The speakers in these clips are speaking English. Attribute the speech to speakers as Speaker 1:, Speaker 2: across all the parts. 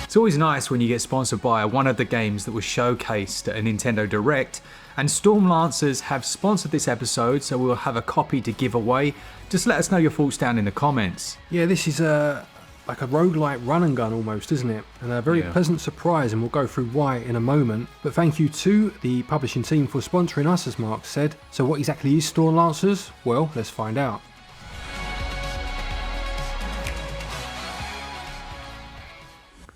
Speaker 1: It's always nice when you get sponsored by one of the games that was showcased at a Nintendo Direct, and Stormlancers have sponsored this episode, so we'll have a copy to give away. Just let us know your thoughts down in the comments.
Speaker 2: Yeah, this is like a roguelike run and gun almost, isn't it? And a very pleasant surprise, and we'll go through why in a moment. But thank you to the publishing team for sponsoring us, as Mark said. So what exactly is Stormlancers? Well, let's find out.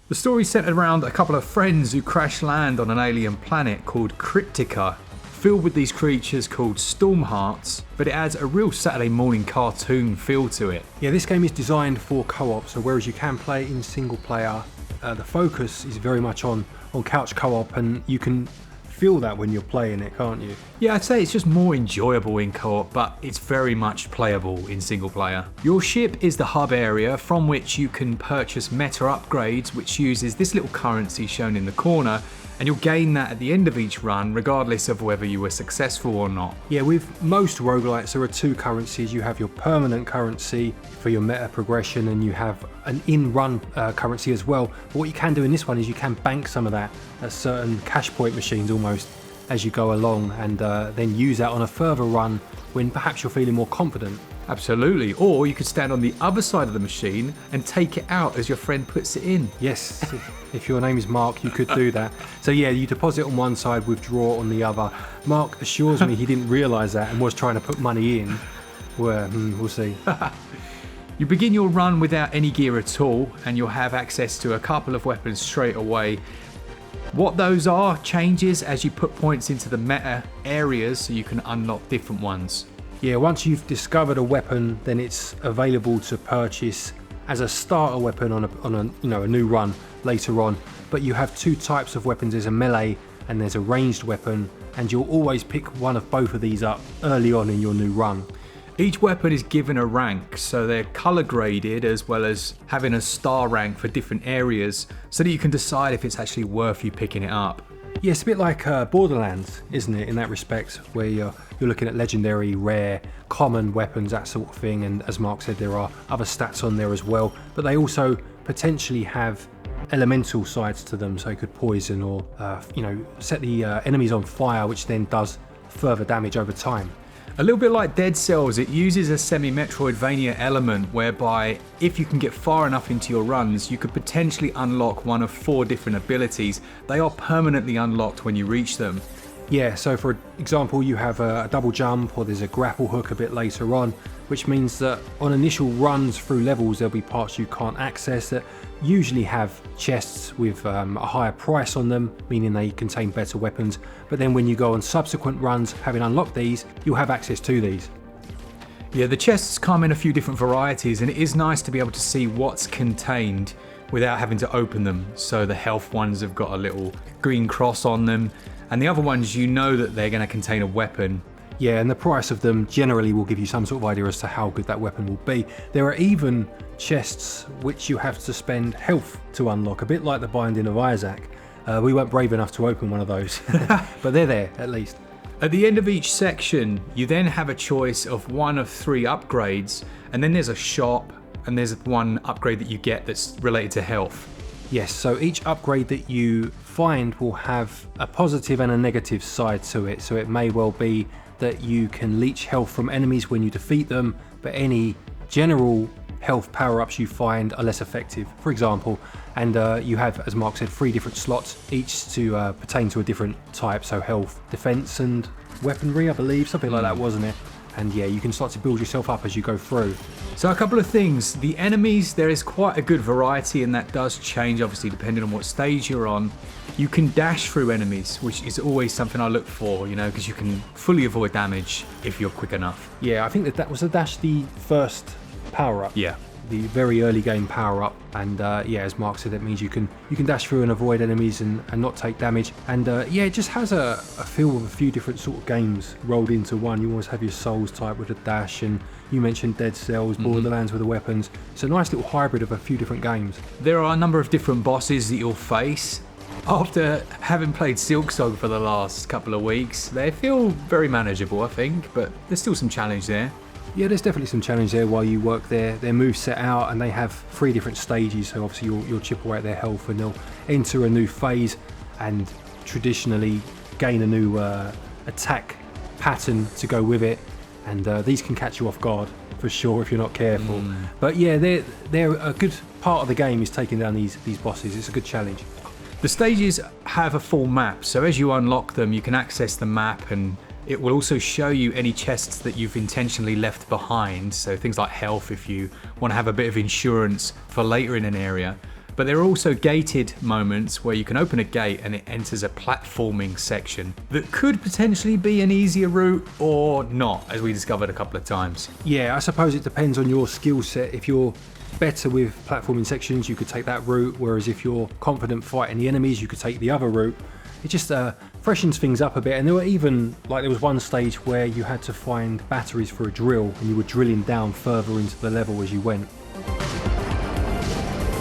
Speaker 1: The story's centered around a couple of friends who crash land on an alien planet called Cryptica, filled with these creatures called Storm Hearts, but it adds a real Saturday morning cartoon feel to it.
Speaker 2: Yeah, this game is designed for co-op, so whereas you can play in single player, the focus is very much on couch co-op, and you can feel that when you're playing it, can't you?
Speaker 1: Yeah, I'd say it's just more enjoyable in co-op, but it's very much playable in single player. Your ship is the hub area from which you can purchase meta upgrades, which uses this little currency shown in the corner, and you'll gain that at the end of each run, regardless of whether you were successful or not.
Speaker 2: Yeah, with most roguelites, there are two currencies. You have your permanent currency for your meta progression, and you have an in-run currency as well. But what you can do in this one is you can bank some of that at certain cash point machines almost as you go along, and then use that on a further run when perhaps you're feeling more confident.
Speaker 1: Absolutely, or you could stand on the other side of the machine and take it out as your friend puts it in.
Speaker 2: Yes, if your name is Mark, you could do that. So yeah, you deposit on one side, withdraw on the other. Mark assures me he didn't realise that and was trying to put money in. Well, we'll see.
Speaker 1: You begin your run without any gear at all, and you'll have access to a couple of weapons straight away. What those are changes as you put points into the meta areas, so you can unlock different ones.
Speaker 2: Yeah, once you've discovered a weapon, then it's available to purchase as a starter weapon on a new run later on. But you have two types of weapons. There's a melee and there's a ranged weapon, and you'll always pick one of both of these up early on in your new run.
Speaker 1: Each weapon is given a rank, so they're color graded, as well as having a star rank for different areas, so that you can decide if it's actually worth you picking it up.
Speaker 2: Yeah, it's a bit like Borderlands, isn't it, in that respect, where you're looking at legendary, rare, common weapons, that sort of thing, and as Mark said, there are other stats on there as well, but they also potentially have elemental sides to them, so you could poison or set the enemies on fire, which then does further damage over time.
Speaker 1: A little bit like Dead Cells, it uses a semi-Metroidvania element whereby if you can get far enough into your runs, you could potentially unlock one of 4 different abilities. They are permanently unlocked when you reach them.
Speaker 2: Yeah, so for example, you have a double jump, or there's a grapple hook a bit later on, which means that on initial runs through levels, there'll be parts you can't access that usually have chests with a higher price on them, meaning they contain better weapons. But then when you go on subsequent runs, having unlocked these, you'll have access to these.
Speaker 1: Yeah, the chests come in a few different varieties, and it is nice to be able to see what's contained without having to open them. So the health ones have got a little green cross on them, and the other ones, you know that they're going to contain a weapon.
Speaker 2: Yeah, and the price of them generally will give you some sort of idea as to how good that weapon will be. There are even chests which you have to spend health to unlock, a bit like the Binding of Isaac. We weren't brave enough to open one of those, but they're there at least.
Speaker 1: At the end of each section, you then have a choice of one of 3 upgrades, and then there's a shop, and there's one upgrade that you get that's related to health.
Speaker 2: Yes, so each upgrade that you find will have a positive and a negative side to it. So it may well be that you can leech health from enemies when you defeat them, but any general health power-ups you find are less effective, for example. And you have, as Mark said, 3 different slots, each to pertain to a different type. So health, defense, and weaponry, I believe, something like that, wasn't it? And yeah, you can start to build yourself up as you go through.
Speaker 1: So a couple of things. The enemies, there is quite a good variety, and that does change obviously depending on what stage you're on. You can dash through enemies, which is always something I look for, because you can fully avoid damage if you're quick enough.
Speaker 2: Yeah, I think that was a dash the first power-up.
Speaker 1: Yeah.
Speaker 2: The very early game power-up, and yeah, as Mark said, that means you can dash through and avoid enemies and not take damage. And yeah, it just has a feel of a few different sort of games rolled into one. You always have your Souls type with a dash, and you mentioned Dead Cells, Borderlands with the weapons. It's a nice little hybrid of a few different games.
Speaker 1: There are a number of different bosses that you'll face. After having played Silksong for the last couple of weeks, they feel very manageable, I think, but there's still some challenge there.
Speaker 2: Yeah, there's definitely some challenge there while you work their moves set out, and they have 3 different stages, so obviously you'll chip away at their health and they'll enter a new phase and traditionally gain a new attack pattern to go with it, and these can catch you off guard for sure if you're not careful. But yeah, they're a good part of the game is taking down these bosses. It's a good challenge.
Speaker 1: The stages have a full map, so as you unlock them you can access the map, and it will also show you any chests that you've intentionally left behind, so things like health if you want to have a bit of insurance for later in an area. But there are also gated moments where you can open a gate and it enters a platforming section that could potentially be an easier route or not, as we discovered a couple of times.
Speaker 2: Yeah, I suppose it depends on your skill set. If you're better with platforming sections, you could take that route, whereas if you're confident fighting the enemies, you could take the other route. It just freshens things up a bit, and there were even, like there was one stage where you had to find batteries for a drill and you were drilling down further into the level as you went.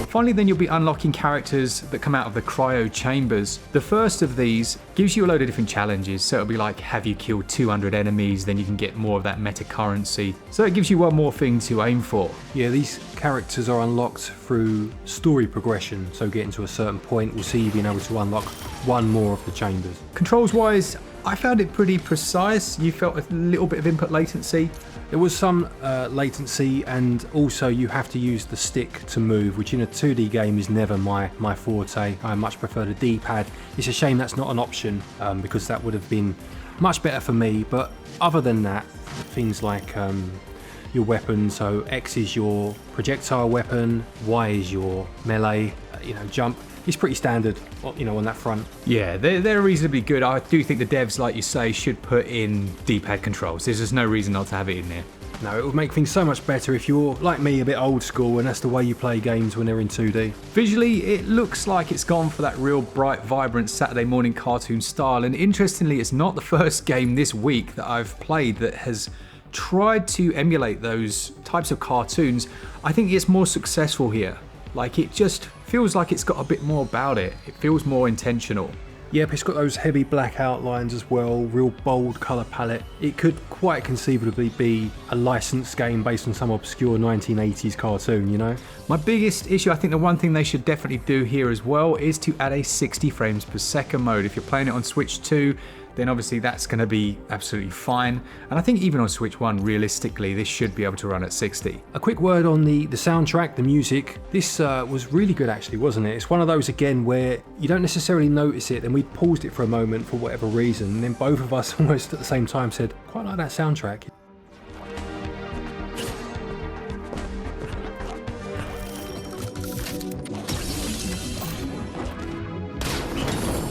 Speaker 1: Finally, then you'll be unlocking characters that come out of the cryo chambers. The first of these gives you a load of different challenges, so it'll be like, have you killed 200 enemies, then you can get more of that meta currency. So it gives you one more thing to aim for.
Speaker 2: Yeah, these characters are unlocked through story progression, so getting to a certain point will see you being able to unlock one more of the chambers.
Speaker 1: Controls wise, I found it pretty precise. You felt a little bit of input latency.
Speaker 2: There was some latency, and also you have to use the stick to move, which in a 2D game is never my forte. I much prefer the D-pad. It's a shame that's not an option, because that would have been much better for me. But other than that, things like your weapon, so X is your projectile weapon, Y is your melee, jump. It's pretty standard, on that front.
Speaker 1: Yeah, they're reasonably good. I do think the devs, like you say, should put in D-pad controls. There's just no reason not to have it in there.
Speaker 2: No, it would make things so much better if you're, like me, a bit old school and that's the way you play games when they're in 2D.
Speaker 1: Visually, it looks like it's gone for that real bright, vibrant Saturday morning cartoon style, and interestingly, it's not the first game this week that I've played that has tried to emulate those types of cartoons. I think it's more successful here. Like, it just feels like it's got a bit more about it. It feels more intentional.
Speaker 2: Yep, it's got those heavy black outlines as well, real bold colour palette. It could quite conceivably be a licensed game based on some obscure 1980s cartoon,
Speaker 1: My biggest issue, I think the one thing they should definitely do here as well, is to add a 60 frames per second mode. If you're playing it on Switch 2, then obviously that's going to be absolutely fine. And I think even on Switch 1, realistically, this should be able to run at 60.
Speaker 2: A quick word on the soundtrack, the music. This was really good actually, wasn't it? It's one of those again where you don't necessarily notice it, and we paused it for a moment for whatever reason, and then both of us almost at the same time said, quite like that soundtrack.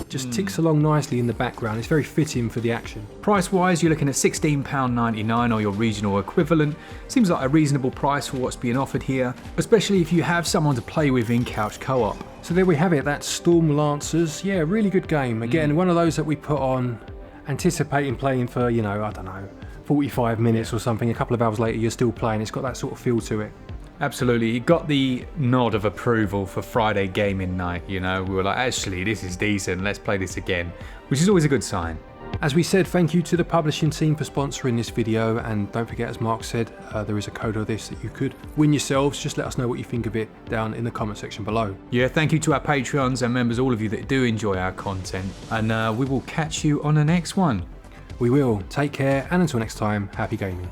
Speaker 2: Just ticks along nicely in the background. It's very fitting for the action.
Speaker 1: Price-wise, you're looking at £16.99 or your regional equivalent. Seems like a reasonable price for what's being offered here, especially if you have someone to play with in couch co-op.
Speaker 2: So there we have it, that's Storm Lancers. Yeah, really good game. Again, one of those that we put on anticipating playing for, I don't know, 45 minutes or something. A couple of hours later, you're still playing. It's got that sort of feel to it.
Speaker 1: Absolutely, it got the nod of approval for Friday gaming night, We were like, actually, this is decent, let's play this again, which is always a good sign.
Speaker 2: As we said, thank you to the publishing team for sponsoring this video, and don't forget, as Mark said, there is a code of this that you could win yourselves. Just let us know what you think of it down in the comment section below.
Speaker 1: Yeah, thank you to our Patreons and members, all of you that do enjoy our content, and we will catch you on the next one.
Speaker 2: We will. Take care, and until next time, happy gaming.